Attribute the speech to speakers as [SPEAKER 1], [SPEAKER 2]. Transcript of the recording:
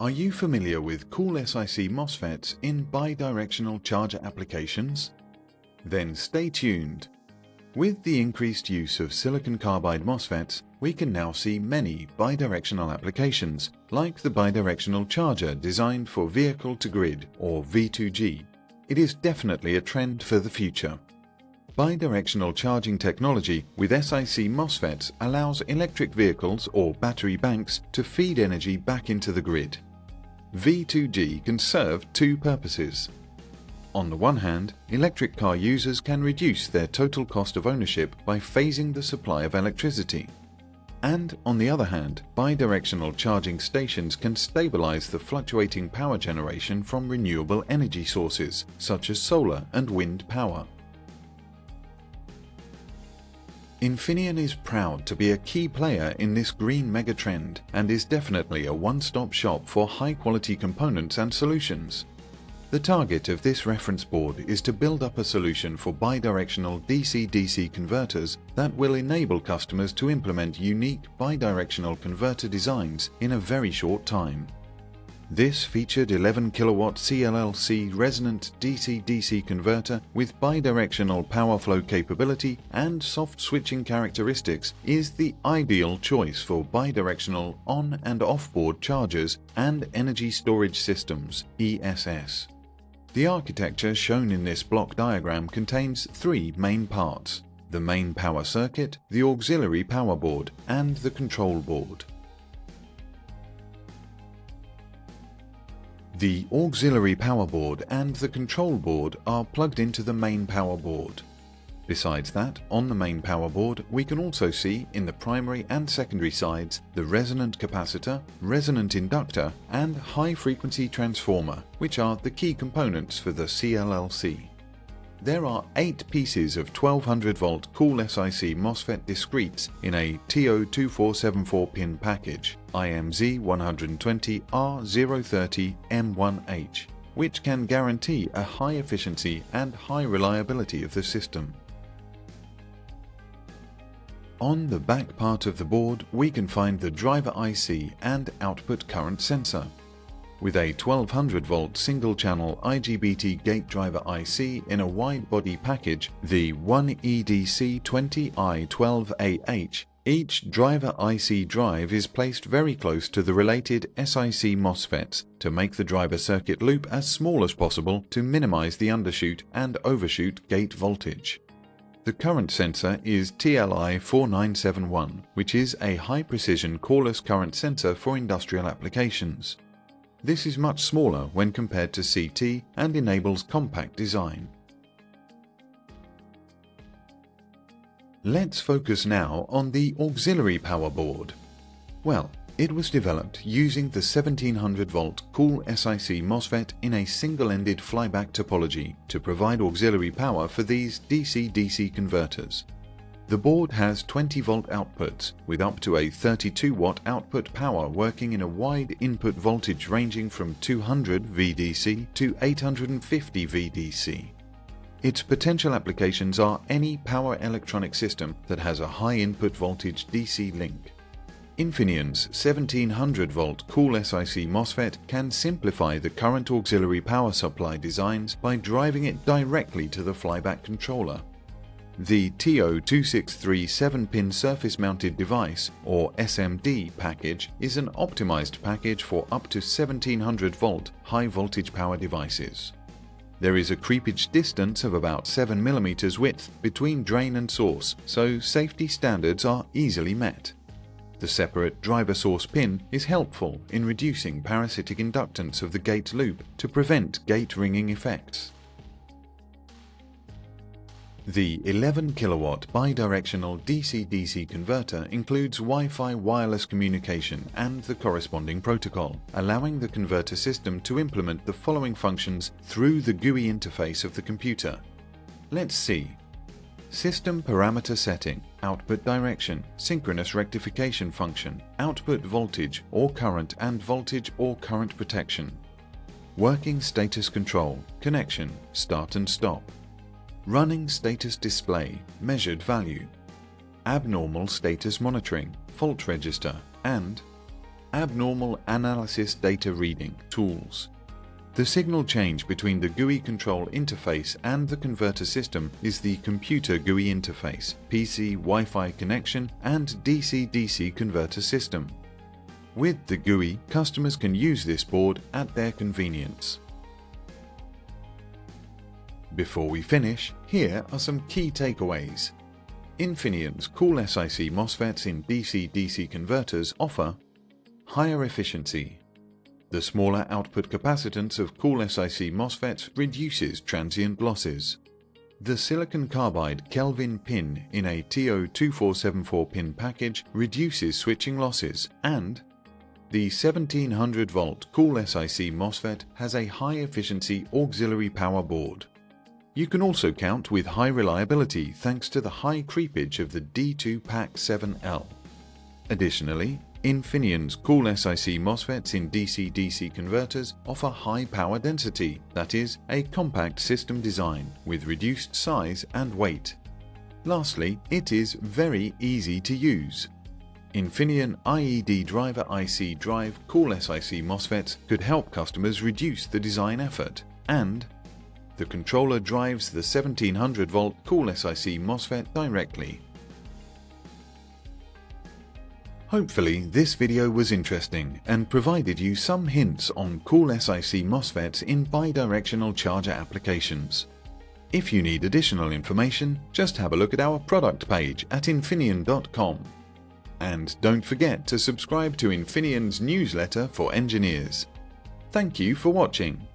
[SPEAKER 1] Are you familiar with CoolSiC MOSFETs in bidirectional charger applications? Then stay tuned. With the increased use of silicon carbide MOSFETs, we can now see many bidirectional applications, like the bidirectional charger designed for vehicle-to-grid or V2G. It is definitely a trend for the future. Bidirectional charging technology with SiC MOSFETs allows electric vehicles or battery banks to feed energy back into the grid. V2G can serve two purposes. On the one hand, electric car users can reduce their total cost of ownership by phasing the supply of electricity. And on the other hand, bidirectional charging stations can stabilize the fluctuating power generation from renewable energy sources, such as solar and wind power. Infineon is proud to be a key player in this green megatrend and is definitely a one-stop shop for high-quality components and solutions. The target of this reference board is to build up a solution for bidirectional DC-DC converters that will enable customers to implement unique bidirectional converter designs in a very short time. This featured 11 kW CLLC resonant DC-DC converter with bidirectional power flow capability and soft switching characteristics is the ideal choice for bidirectional on- and off-board chargers and energy storage systems (ESS). The architecture shown in this block diagram contains three main parts: the main power circuit, the auxiliary power board, and the control board. The auxiliary power board and the control board are plugged into the main power board. Besides that, on the main power board we can also see in the primary and secondary sides the resonant capacitor, resonant inductor and high-frequency transformer, which are the key components for the CLLC. There are 8 pieces of 1200-volt CoolSiC MOSFET discretes in a TO2474-pin package, IMZ120R030M1H, which can guarantee a high efficiency and high reliability of the system. On the back part of the board, we can find the driver IC and output current sensor. With a 1200-volt single-channel IGBT gate driver IC in a wide-body package, the 1EDC20I12AH, each driver IC drive is placed very close to the related SiC MOSFETs to make the driver circuit loop as small as possible to minimize the undershoot and overshoot gate voltage. The current sensor is TLI4971, which is a high-precision coreless current sensor for industrial applications. This is much smaller when compared to CT and enables compact design. Let's focus now on the auxiliary power board. Well, it was developed using the 1700-volt CoolSiC MOSFET in a single-ended flyback topology to provide auxiliary power for these DC-DC converters. The board has 20-volt outputs with up to a 32-watt output power working in a wide input voltage ranging from 200 VDC to 850 VDC. Its potential applications are any power electronic system that has a high input voltage DC link. Infineon's 1700-volt CoolSiC MOSFET can simplify the current auxiliary power supply designs by driving it directly to the flyback controller. The TO263 7-pin surface-mounted device, or SMD, package is an optimized package for up to 1700-volt high-voltage power devices. There is a creepage distance of about 7 mm width between drain and source, so safety standards are easily met. The separate driver source pin is helpful in reducing parasitic inductance of the gate loop to prevent gate ringing effects. The 11 kW bidirectional DC-DC converter includes Wi-Fi wireless communication and the corresponding protocol, allowing the converter system to implement the following functions through the GUI interface of the computer. Let's see. System parameter setting, output direction, synchronous rectification function, output voltage or current and voltage or current protection. Working status control, connection, start and stop. Running status display, measured value. Abnormal status monitoring, fault register, and abnormal analysis data reading tools. The signal change between the GUI control interface and the converter system is the computer GUI interface, PC Wi-Fi connection, and DC-DC converter system. With the GUI, customers can use this board at their convenience. Before we finish, here are some key takeaways. Infineon's CoolSiC MOSFETs in DC-DC converters offer higher efficiency. The smaller output capacitance of CoolSiC MOSFETs reduces transient losses. The silicon carbide Kelvin pin in a TO2474 pin package reduces switching losses, and the 1700-volt CoolSiC MOSFET has a high-efficiency auxiliary power board. You can also count with high reliability thanks to the high creepage of the D2PAC7L. Additionally, Infineon's CoolSiC MOSFETs in DC-DC converters offer high power density, that is, a compact system design with reduced size and weight. Lastly, it is very easy to use. Infineon IED driver IC drive CoolSiC MOSFETs could help customers reduce the design effort, and the controller drives the 1700-volt CoolSiC MOSFET directly. Hopefully this video was interesting and provided you some hints on CoolSiC MOSFETs in bidirectional charger applications. If you need additional information, just have a look at our product page at Infineon.com. And don't forget to subscribe to Infineon's newsletter for engineers. Thank you for watching.